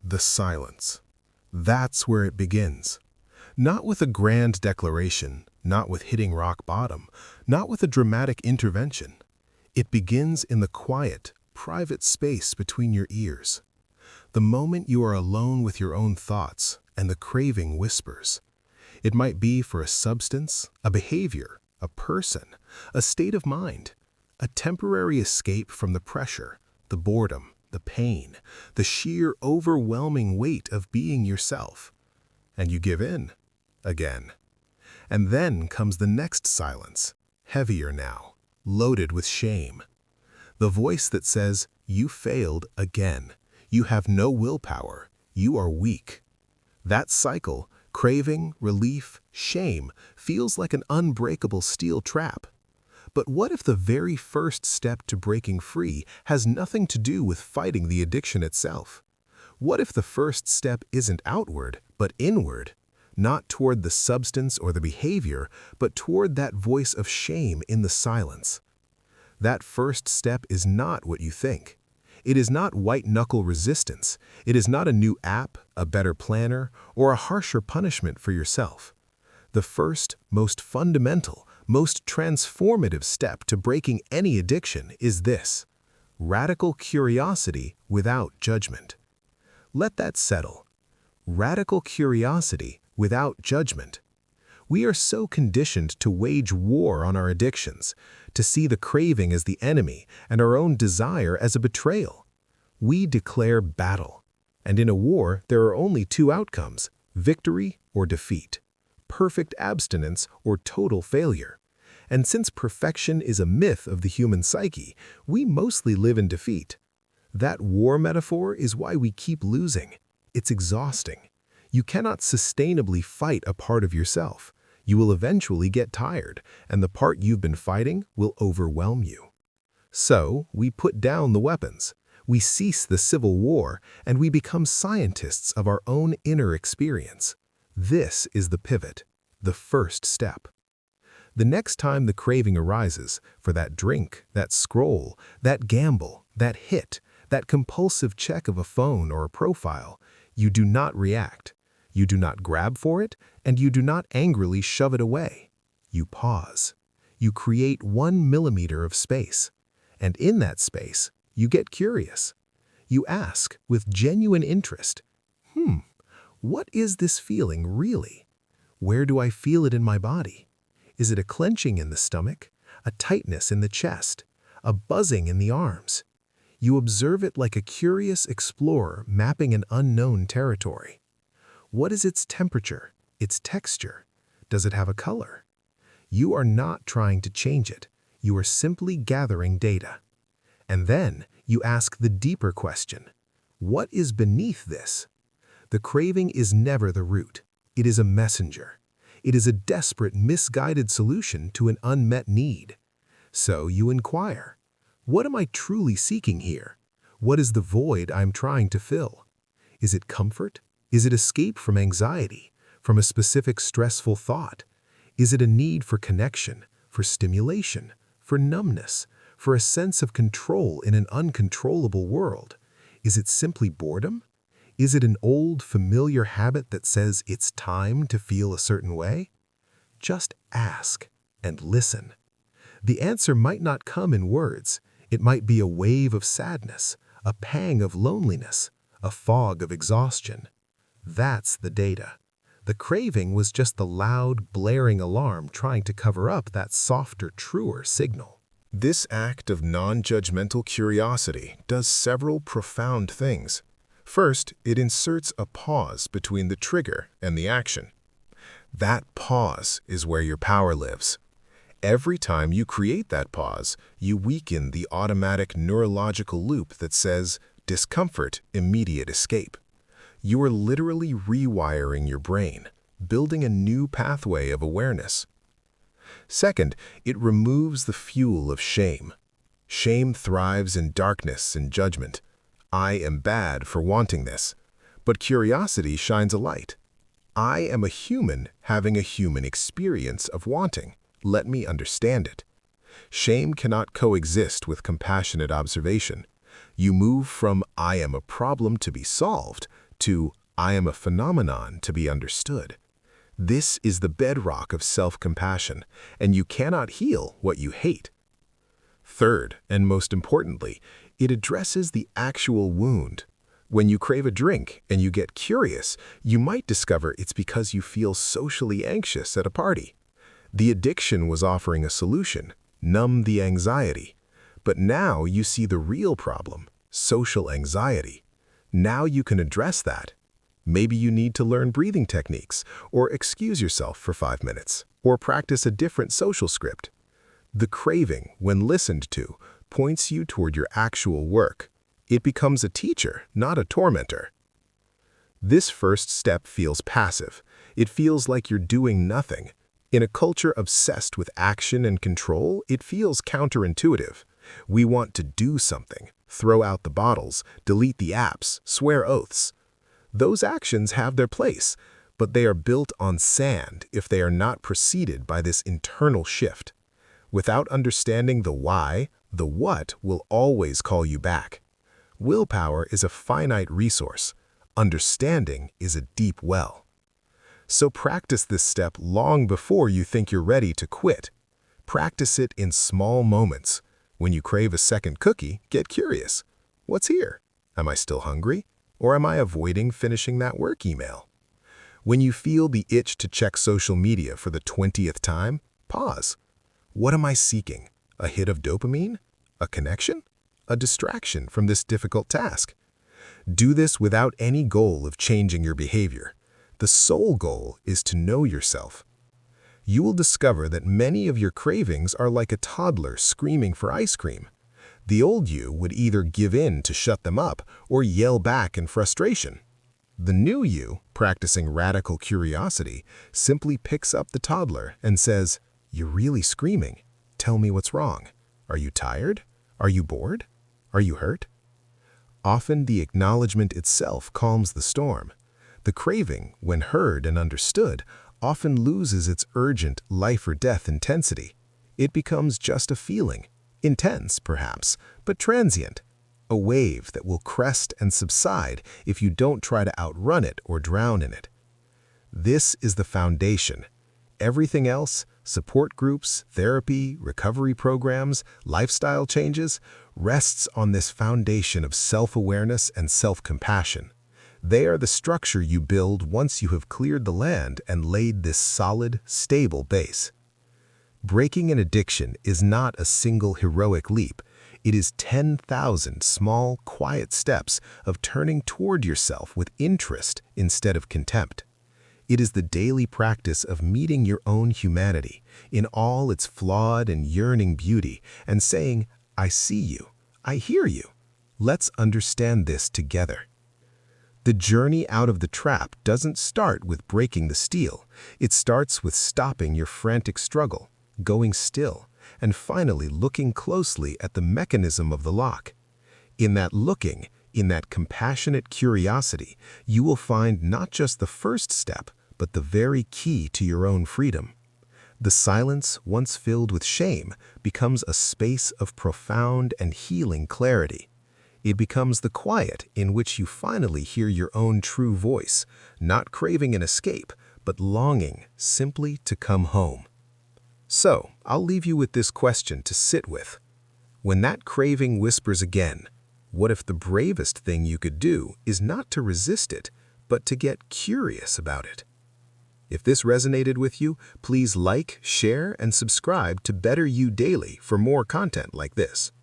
the silence. That's where it begins. Not with a grand declaration, not with hitting rock bottom, not with a dramatic intervention. It begins in the quiet, private space between your ears. The moment you are alone with your own thoughts and the craving whispers. It might be for a substance, a behavior, a person, a state of mind, a temporary escape from the pressure, the boredom, the pain, the sheer overwhelming weight of being yourself. And you give in, again. And then comes the next silence, heavier now, loaded with shame. The voice that says, you failed again. You have no willpower. You are weak. That cycle, craving, relief, shame, feels like an unbreakable steel trap. But what if the very first step to breaking free has nothing to do with fighting the addiction itself? What if the first step isn't outward, but inward? Not toward the substance or the behavior, but toward that voice of shame in the silence. That first step is not what you think. It is not white-knuckle resistance. It is not a new app, a better planner, or a harsher punishment for yourself. The first, most fundamental, most transformative step to breaking any addiction is this: radical curiosity without judgment. Let that settle. Radical curiosity without judgment. We are so conditioned to wage war on our addictions, to see the craving as the enemy and our own desire as a betrayal. We declare battle. And in a war, there are only two outcomes: victory or defeat, perfect abstinence or total failure. And since perfection is a myth of the human psyche, we mostly live in defeat. That war metaphor is why we keep losing. It's exhausting. You cannot sustainably fight a part of yourself. You will eventually get tired, and the part you've been fighting will overwhelm you. So, we put down the weapons. We cease the civil war, and we become scientists of our own inner experience. This is the pivot, the first step. The next time the craving arises for that drink, that scroll, that gamble, that hit, that compulsive check of a phone or a profile, you do not react. You do not grab for it, and you do not angrily shove it away. You pause. You create 1 millimeter of space. And in that space, you get curious. You ask with genuine interest, what is this feeling really? Where do I feel it in my body? Is it a clenching in the stomach, a tightness in the chest, a buzzing in the arms? You observe it like a curious explorer mapping an unknown territory. What is its temperature, its texture? Does it have a color? You are not trying to change it. You are simply gathering data. And then you ask the deeper question: what is beneath this? The craving is never the root. It is a messenger. It is a desperate, misguided solution to an unmet need. So you inquire, what am I truly seeking here? What is the void I'm trying to fill? Is it comfort? Is it escape from anxiety, from a specific stressful thought? Is it a need for connection, for stimulation, for numbness, for a sense of control in an uncontrollable world? Is it simply boredom? Is it an old, familiar habit that says it's time to feel a certain way? Just ask and listen. The answer might not come in words. It might be a wave of sadness, a pang of loneliness, a fog of exhaustion. That's the data. The craving was just the loud, blaring alarm trying to cover up that softer, truer signal. This act of non-judgmental curiosity does several profound things. First, it inserts a pause between the trigger and the action. That pause is where your power lives. Every time you create that pause, you weaken the automatic neurological loop that says, discomfort, immediate escape. You are literally rewiring your brain, building a new pathway of awareness. Second, it removes the fuel of shame. Shame thrives in darkness and judgment. I am bad for wanting this. But curiosity shines a light. I am a human having a human experience of wanting. Let me understand it. Shame cannot coexist with compassionate observation. You move from I am a problem to be solved to "I am a phenomenon to be understood." This is the bedrock of self-compassion, and you cannot heal what you hate. Third, and most importantly, it addresses the actual wound. When you crave a drink and you get curious, you might discover it's because you feel socially anxious at a party. The addiction was offering a solution: numb the anxiety. But now you see the real problem: social anxiety. Now you can address that. Maybe you need to learn breathing techniques, or excuse yourself for 5 minutes, or practice a different social script. The craving, when listened to, points you toward your actual work. It becomes a teacher, not a tormentor. This first step feels passive. It feels like you're doing nothing. In a culture obsessed with action and control, it feels counterintuitive. We want to do something, throw out the bottles, delete the apps, swear oaths. Those actions have their place, but they are built on sand if they are not preceded by this internal shift. Without understanding the why, the what will always call you back. Willpower is a finite resource. Understanding is a deep well. So practice this step long before you think you're ready to quit. Practice it in small moments. When you crave a second cookie, get curious. What's here? Am I still hungry? Or am I avoiding finishing that work email? When you feel the itch to check social media for the 20th time, pause. What am I seeking? A hit of dopamine? A connection? A distraction from this difficult task? Do this without any goal of changing your behavior. The sole goal is to know yourself. You will discover that many of your cravings are like a toddler screaming for ice cream. The old you would either give in to shut them up or yell back in frustration. The new you, practicing radical curiosity, simply picks up the toddler and says, "You're really screaming. Tell me what's wrong. Are you tired? Are you bored? Are you hurt?" Often the acknowledgement itself calms the storm. The craving, when heard and understood, often loses its urgent life-or-death intensity. It becomes just a feeling, intense perhaps, but transient. A wave that will crest and subside if you don't try to outrun it or drown in it. This is the foundation. Everything else, support groups, therapy, recovery programs, lifestyle changes, rests on this foundation of self-awareness and self-compassion. They are the structure you build once you have cleared the land and laid this solid, stable base. Breaking an addiction is not a single heroic leap. It is 10,000 small, quiet steps of turning toward yourself with interest instead of contempt. It is the daily practice of meeting your own humanity in all its flawed and yearning beauty and saying, "I see you. I hear you. Let's understand this together." The journey out of the trap doesn't start with breaking the steel. It starts with stopping your frantic struggle, going still, and finally looking closely at the mechanism of the lock. In that looking, in that compassionate curiosity, you will find not just the first step, but the very key to your own freedom. The silence, once filled with shame, becomes a space of profound and healing clarity. It becomes the quiet in which you finally hear your own true voice, not craving an escape, but longing simply to come home. So, I'll leave you with this question to sit with. When that craving whispers again, what if the bravest thing you could do is not to resist it, but to get curious about it? If this resonated with you, please like, share, and subscribe to Better You Daily for more content like this.